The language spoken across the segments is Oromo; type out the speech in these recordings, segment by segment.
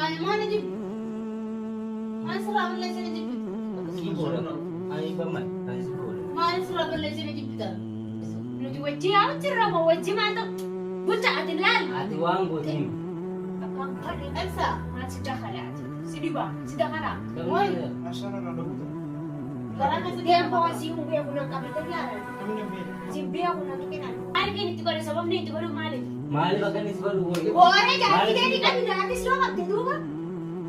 mana jib? Mana serah beli sini jib? Sibuk. Ayo paman, kasih sibuk. Mana serah beli sini jib kita? Nuti wajib apa cerah mau wajib mantap. Buta hati lal. Hati wang buat ini. Abang kali Elsa. mana sudah kala. Sidi ba, sudah kala. Woi. Asal ada buta. Karena Dia sedih bawa si ungu yang guna kabel terlihat. Kami ni beda. Si dia guna tukinan. Hari ini tu kalau sebab ni tu baru malik. Mali bahkan ini sebab dua. Boleh jadi dia di kami gratis loh waktu dulu kan.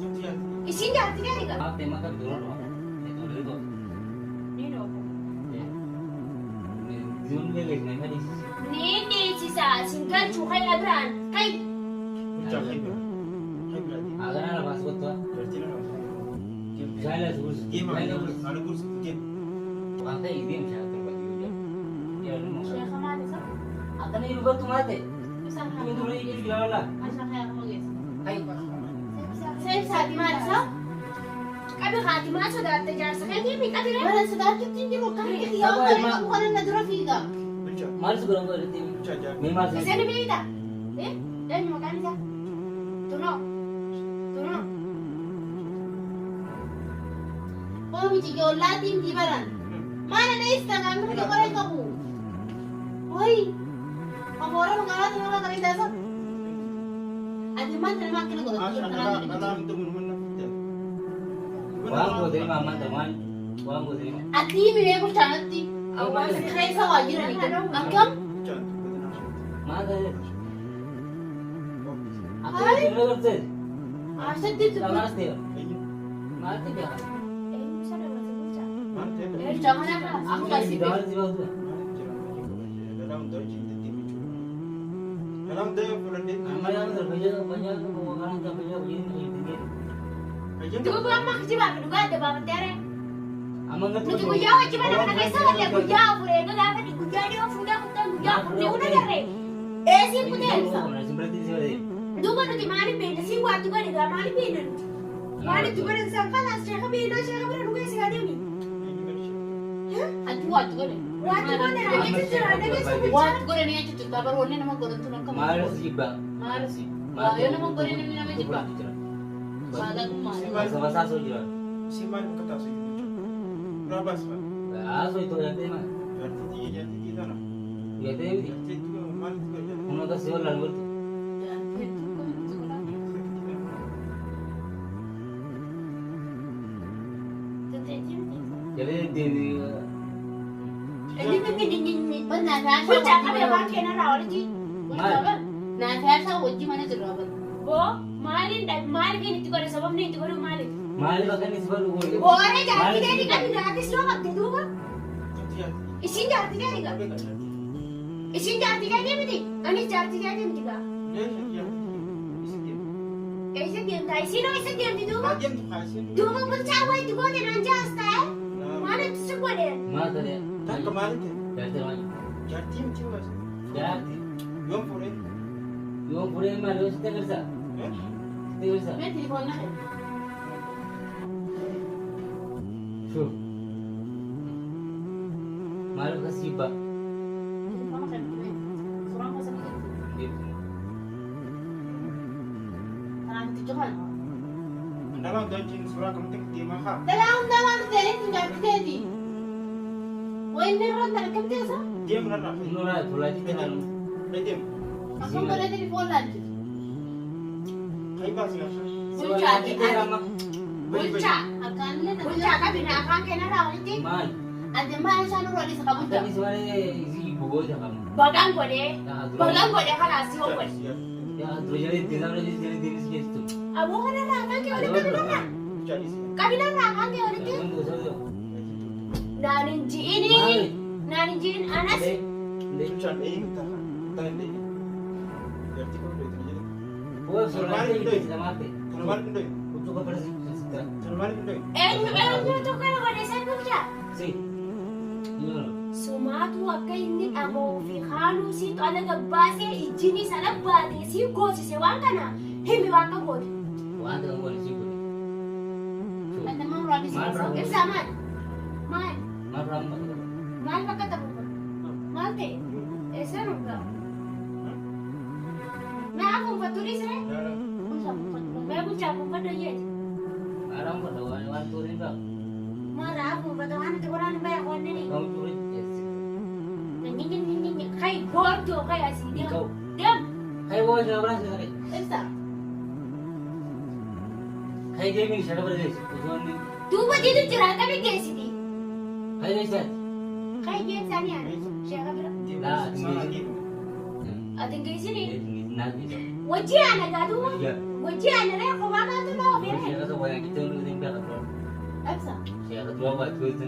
Setiap. Isinya artinya ni kan. Maaf tema kan dulu. Itu dulu. Ni no. Zoom lele nih kan di sisi. Ni sisa single cukai abran. Kai Buta hibra. Hibra. Agar ada masuk tuh. Berarti ada. Saya terus. Game ada kurs game. Kata ini saya terbuat juga. Ya lu mau. Syekh mana sah? Akan ini buat tuh mate. Bisa Itu dulu ini gila lah. Masa kayak aku guys. Ayo. Saya saat mana sah? Kami hati mana sudah terjadi sekali ni kami ni. Mana sedar kita ini bukan kita yang bukan yang nadura figa. Buta. Mari sekarang kau itu. Buta jadi. Memang Bisa sih. ni beli tak? Dan makan sah. Tuno. Tuno. Oh, mesti kau latih di mana? Mana nih setengah mereka korek kamu? Woi, kamu orang mengalah orang kali dasar. Ada mana terima kena kau? Asal ada itu mana buta. Wang buat terima aman teman. Wang buat terima. Ati mire ko chanati. Awas kaya sa wajir ni. Akam? Buta. Mana ya? Aku ini dulu kerja. Asat di tu. Tamas dia. Ayo. Mati dia. Bisa dah masuk buka. Mantap. Eh jangan apa. Aku kasih. Dalam sih bang. Dalam dua cinta tim itu. Dalam dua bulan ini. Amal yang terbanyak banyak pengeluaran terbanyak begini ini. Ayo. Tu gua mak jiba kedua ada bapak tere. Amal nggak Nuti gua jauh jiba nak nak kisah dia gua jauh boleh enggak dapat di gua jadi aku sudah aku tahu gua dia udah dari. Si putel. Berarti sih. Dua nuti mari beda si gua tu gua dia mari beda. Mari tu gua sampai lah saya beda saya beda dua sih ada ni. Atu atu ko ni. Waktu gua ada ni tu ada ni semua. Wat ko ni yang cucu babar wone nama ko tu nang Malas sih bang. Malas sih. Ayo nama ko ni nama jiba. Bala ko malas. Masa-masa so juga. Si man kata si itu. Berapa sih? Ah so itu yang tema. Berarti dia jadi kita nak. Ya tema ini. Berarti itu man juga jadi. Uno kasih orang berarti. Jadi di Ini Benar kan? Puncak kami orang kena rawat ni. Na saya wajib mana jerabat. Bo, mari dan mari ni tu kalau sebab ni tu baru mari. Mali bahkan ini sebab dua. Boleh jadi dia di kami gratis loh waktu dulu kan. Jadi Isin jadi dia ni kan. Isin jadi dia ni mesti. Ani jadi dia ni juga. ya ya. Isi dia. Isin dia tak isin isin dia di dulu. Bagian tu kasih. Dulu pun cawe tu kau ni nanja asal. Mana tu semua dia. Mata dia. Tak kemarin tu. Jadi mana? Jadi macam mana? Jadi. Yang pun Yung pura malu kita kerja. Kita kerja. May telepon na. So. Malu kasi ba? Surang ko sa mga. Gitu. Nanti cuman. dalam dojin surah kemudian di maha. Dalawang naman din tinggal tedi. Why meron na kam sa? Dia menerap. Nura tulad kita lalu. Dia Ako ko na telepon lagi. Kaiba sila. Bulcha kita ramah. Bulcha. Akan na Bulcha kami na akan kena rawat ni. Man. Ade man sa nuro di sa kabunta. Kami sebenarnya isi bugo aja kamu. Bagang ko de. Bagang ko de kana si ko. Ya terus jadi tidak lagi jadi diri situ. Abo kana na akan ke ulit kami na. Jadi sih. Kami na akan ke ulit. Kamu tuh saja. Nanin ji ini. Nanin ji anas. Cucan ini tak tak ini. Berarti kau udah itu jadi. Oh, soalnya itu sudah mati. Terlalu gede. Untuk apa sih? Terlalu gede. Itu kan ko de san bulcha. Si. Iya. Sumatu akka inni amo fi halu si to ala gabbase ijini salabade si gosi se wankana himi wanka godi. Wanda kamu di situ. Ade man nuro di sa kabunta. Isa man. Man. Maram. Man pakatabu. Malte. Esa nungga. Na akong patulis re. Ya. Kung sa kabunta. May bulcha bulchaa kun fadha jeeti. Marah pada wan turin kau. Marah aku fadha waan itti qoraan hin beeku wanni ni. Kau turin yes. Kai boortuu kai asii deemu. Kau. Deemu. Hai bawa siapa orang sekali. Ibsa. Hai gaming siapa berdiri? Usuan ni. Duuba jiru jira akkami geessiti. Hai desa. Kai geessanii ani. Sheeka bira. Lah, Sama lagi. Ati hin geessini. Nanti tu. Wajji ana gaaduma. Iya. Wajji ana ree kophaa baatu noo bee. Siapa tu yang kita dulu tinggal tu. Ibsa. Siapa tu apa tu tu.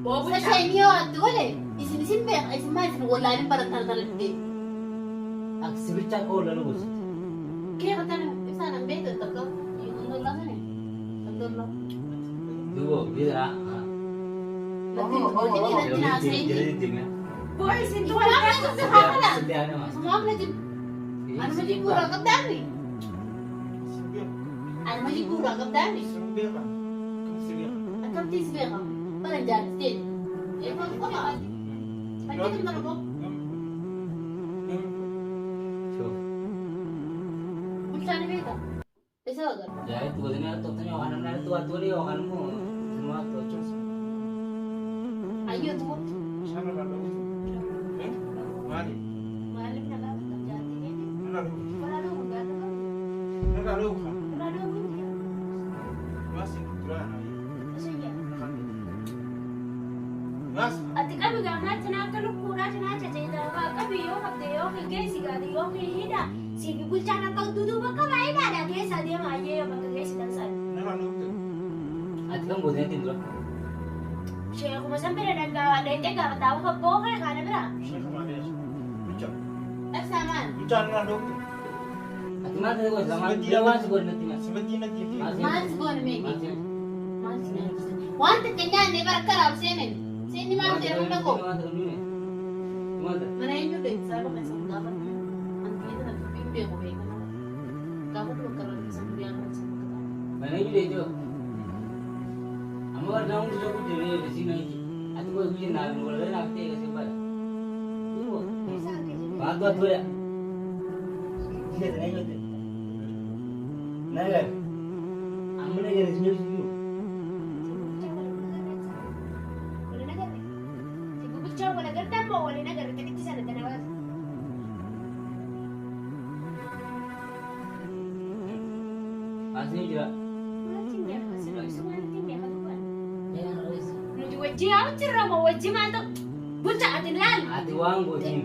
Sa siya inyo at wala. Isin beek. Isin ma isin wala rin para talatalagdi. Aksi bicara kau lalu bos. Kaya ka tanong. Ibsa nang beek. Tako. Yung undol lang kan eh. Undol lang. Dua dia. Latin. Latin ni latin na sa inyo. Jadi dia. Boy, sinto Wala ka na sa hakala. Sedia nama. Sumawag na din. Ano majigura ka dami? Sibir. Ano majigura ka dami? Sibir kan. Kamu sibir. At kang tisbeek ka. Parang dyan. Still. Eh, kung ka. Pagkitin mo na ko. Show. Bulsa ni Beta. Isa ka. Ya itu dia tu tanya orang mana tu dia orang mu semua tu cus. Ayun mo. Sana lalu. Mari. Mahalin na lang. Dati din. Lalu. Wala nang magano ka. Lalu kan. Wala nang hindi. Masih kurang. Kasi yan. Mas. ati kami gamnaa cinaa akka lukkuudhaa cinaa caceetaa qabi yoo qabde yoo geessi gaadhi yoo hidha siifi bulchaan akka duduuba qaba hidhaadha keessa deema ayyee bakka geessitan san Lalu. Ati kan boleh tidur. sheekuma san bira dhaggaa dheettee gaafataawuu kabboo kee kaana bira Syekh Malaysia. Bincang. Nagsaman. Bincang lalu. Ati mana tu sama dia was buat nanti mas. Sebentar nanti. Mahal ko na may Masih. Mahal ko na. Wante kanya ni barakara sinin. Sini mahal din ang ko. Mana? Manayin nyo din. Sabi ko sa dapat. Ang dito na pipimpi ako may kana. Dapat magkaroon ng isang biyan sa magkata. Mana ini dia tu. Amar daun tu aku jadi di sini. Ati ko bijin na boleh nak teh kasi ba. Ibu. Bagus tu ya. Dia tu naik tu. Naik. Amne jadi sini sini. wala nagarre si bubulchaan wala gartaan mo wala nagarre takitti sana dalawas Masih juga. Maatiin beeka sino isu maatiin beeka dubbaan Ya harus. nuti wajjii haa jirra moo wajjii maal ta'u bulchaa ati laal Ati wang godin.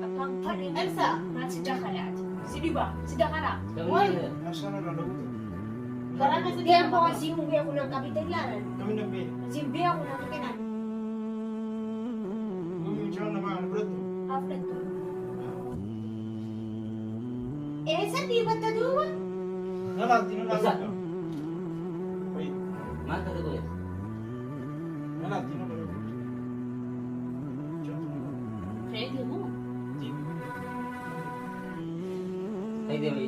akkam fadhi Elsa. maal si dakalaati si dhiba si dakala Kamu Sana lalu. Karena sa Dia po kasi yung beeko ng kapitalyanan Kami nak beli. si beeko ng kakinan Kami bincang nama anak berat. after to sa di ba taduwa Lalu. Bisa. Baik. mana tu boleh. Lalu. Pwede mo. Hai dia ni.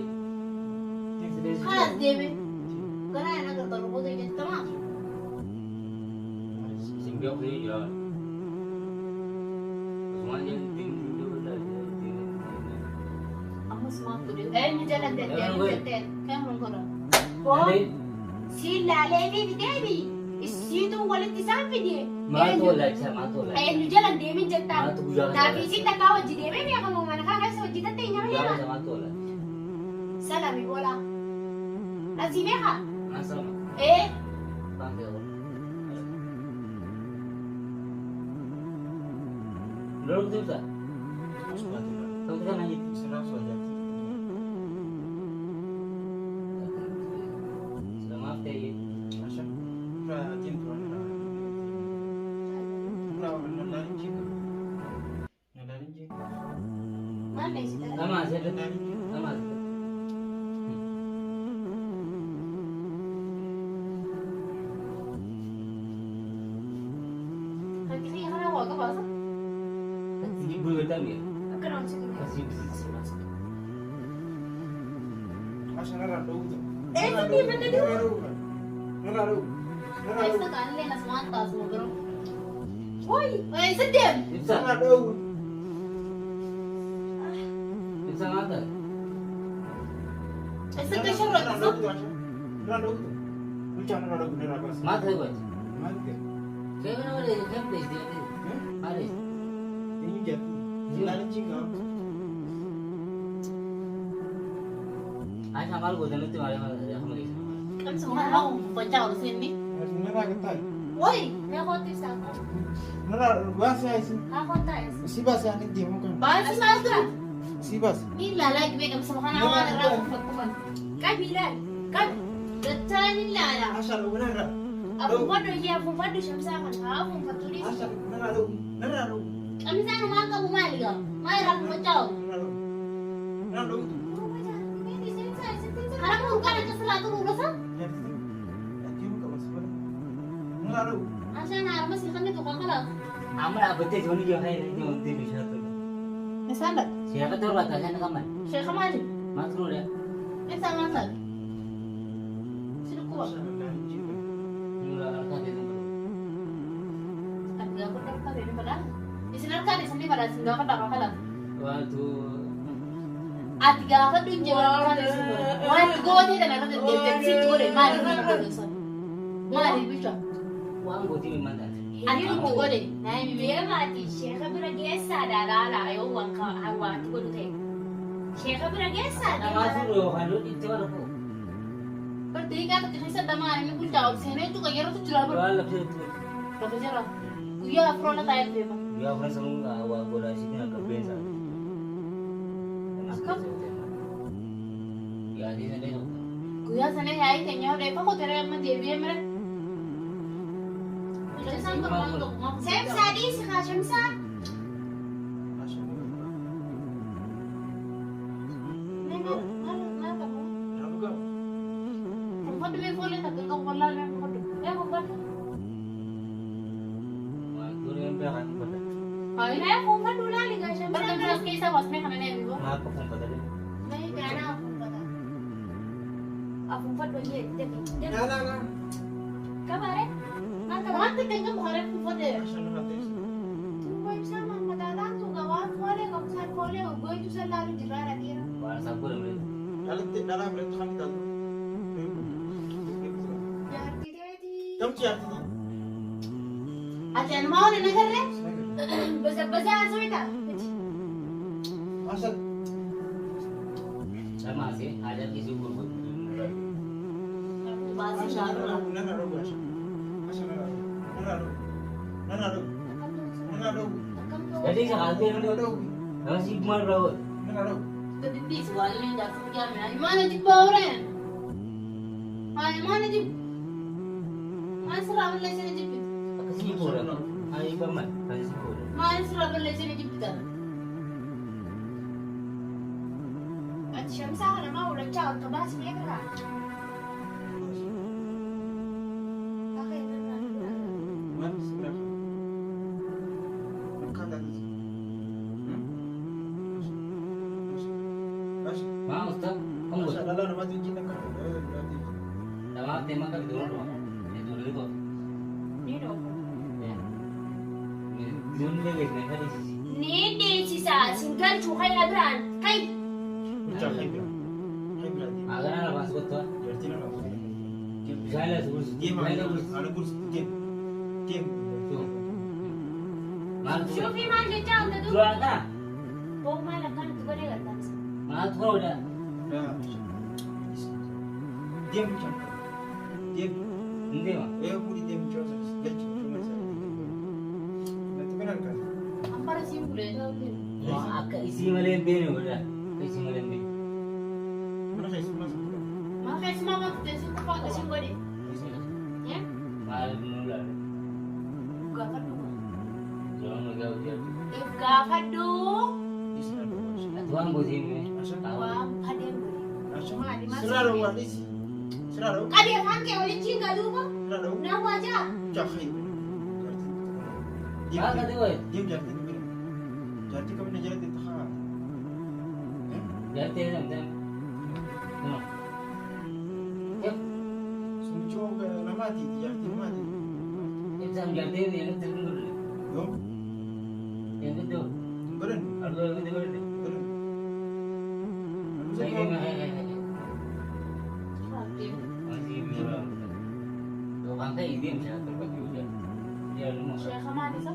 Kalas, Debe. Kaya nagkatalo ko din yung tama. Simbiok ni juga. Semuanya tinggi juga dah. Ang mas mga ko din. Eh, medyo lang din. Kaya mo din. Kaya mo ko lang. po Nanti si laleefi fideebi isiituu walitti isaan fide matu lah, saya matu lah. ayyannu jalan deemin jettaan Matu guyyaa kana. taafiisin takkaa wajji deemee beekamu mana kaa keessa hojii tattee nyama Guyyaa nyama saya matu lah. salami boolaa asii beekaa Masa ee panggil. Belum tu tak? Kau kita nanya. Senang saja. Sudah maaf deh. Masya. Rajin tuan. Nadarin jika. Nadarin jika. maal dheessi dhala Sama saya dah. Sama. Kasi nga ako ka ba? Tinggi bulu kita ni. akkana hojii kun Kasih kasih. Masya nararu. Hindi ba na Nararu. Nararu. Ayos na kanila na sumanta sa mga garo. hoy Ay, isa din! Bisa. Nararu. Bisa mata. Isa ka siya ron. Mat hai bas. Mat ke? Saya kan ada kan place dia tu. Ada. Ini jadi. Lain cingga. Ai samal ko dan tu mari hum ni. Kan semua mau baca di sini. Nara ketai. Woi, May konti sa ako. Nara bahasa isi. Ako tayo. Si bahasa ini dia bukan. bahas satu. Si bahasa. Ni lalaki be kam sama kana wa na rafu fakkuman. Kabilan. Kab. Gattani lala. Asal nara. Abu fado hiya abu fado shamsa kan ha abu faturi. Asal nara lu. Nara lu. Kami sana ma ka bumaliga. Mai rafu baca. Nara lu. Nara lu. Harap mo ka na sa lato mo sa? Jadi. Dia bukan masuk. Nara lu. Asa na armas ikan itu kan kala. Amra abte joni jo hai ni unti bisha tu. Esanda. Siapa tu bata sana kaman. Syekh Kamali. Masru dia. Esa masal. Sino ko? Asal lain cingga. Mula arka dia tu. At ga ko ta ka ni pala. Isinar ka ni sandi para singa ka ta kala. Waktu At ga ka dun jawa ka ni singa. Wala go ni da na ka de situ re mari ni ko sa. Mari bisha. uang boti memang tak. Ani ko go de. Na mi me. Biya mati shekha bira gesa da lala ayo wanka hawa tuko dute. Shekha bira gesa da Masru halu itu baru ko. पर देख क्या तो कैसे दमा आने में कुछ डाउट है नहीं तो कहिए तो चला पर Wala tu. तो जरा कुया अफ्रोन तायल पे Dia pernah semua awak bola sini nak berbensa. Kap? Ya di sana tu. कुया सने है ही कहीं और देखो को तेरे में देवी है मेरे मुझे सांग कर मांग तो मांग Sem sadi sikha shamsa. Asal nara. नहीं ना ना ना करो Nara kau. हम फट में बोले तक का बोला मैं फट मैं वो फट Waktu dia berang pada. हां May kumpa dula liga पर shamsa. कभी उसके हिसाब बस में खाने नहीं वो Mak pun pada dia. May kana ako pata. Ako pa do ye debi. Nara nara. Kabare? Mata वहां तक कहीं का भरे फट है Asal nara tes. Tukoy sama matatan tu gawan kole kamsan kole ugoy tu sa lalu jirara dira. Wala sabu dia. Dalam dalam mereka kami tahu. Yarti dedi. Kamu siapa tu? अच्छा माओ ने कर रहे Baza baza asoita. Asal Sama sih ada di subur. बात से शादी हो रहा nara lu asal. Asal nara lu. Nara lu. Nara lu. Nara lu. Jadi sekarang dia tu. Kalau si Kumar berapa? Nara lu. तो दीदी इस वाले ने जा सकते क्या मैं ईमान अजीब बाव रहे हैं हाँ ईमान अजीब हाँ सर आप ले चले अजीब Kasi pura. Ay paman. Kasi pura. हाँ सर आप ले चले अजीब बिता At shamsa ka naman ulan siya. Ang tabas niya ka. Okay, Mana sebenarnya? Bukan lagi. Asal. Mau Ustaz? Kamu Asal dalam nama tu jinak kan? Berarti. Nama tema kan dulu. Itu dulu. Nino. Dulu dia ni kan di sisi. Nini si sa singkan chukay na bran. Kay Ucap hybrid. Hybrid. Agar ada masuk tu. Berarti nara lu. Saya sebut. Dia mana? Saya sebut. Ada kurs game. Game. Mal tu. Shufi man je chao ta du. Tuan kan? Oh mala kan tu gade gata. Mal tu dah. Nah. Game macam. Game. Ini mah. Aku di game macam tu. Gaji cuma saya. Nanti benar kan? हम पर सिम बुले तो फिर Agak isi malam bini udah. Isi malam bini. Mana saya semua semua. माँ कैसे मामा तो जैसे तो पागल Kasi gade. है Malam mula. Gafat du. Jangan magau dia. Gafat du. Di sana dua. Tuan buat ini. Asal. Wam kadem. Asal. Mali mas. Selalu waris. Selalu. Kadem han ke oli chinga du ko. Selalu. Na waja. Ucap hybrid. Ah kata kau. Game jadi tu benar. Jadi kami nak jadi tu ha. Jadi macam tu. Tengok. Yep. Semua cakap nama di jadi mana? Kita jadi ni yang tu dulu. Yo. Yang tu. Beren. Ada yang tu dulu. Beren. Saya ni mah. kai idin siya terpati udah. Dia lumah. Sheikh Hamad isa?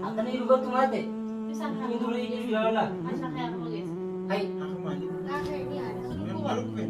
Akan ini lugar tumate. Bisa Ini ka? dulu ini sudah lah. Asa kaya ako guys. Hai, Ako mali. Kakak ini ada. Ano ko eh?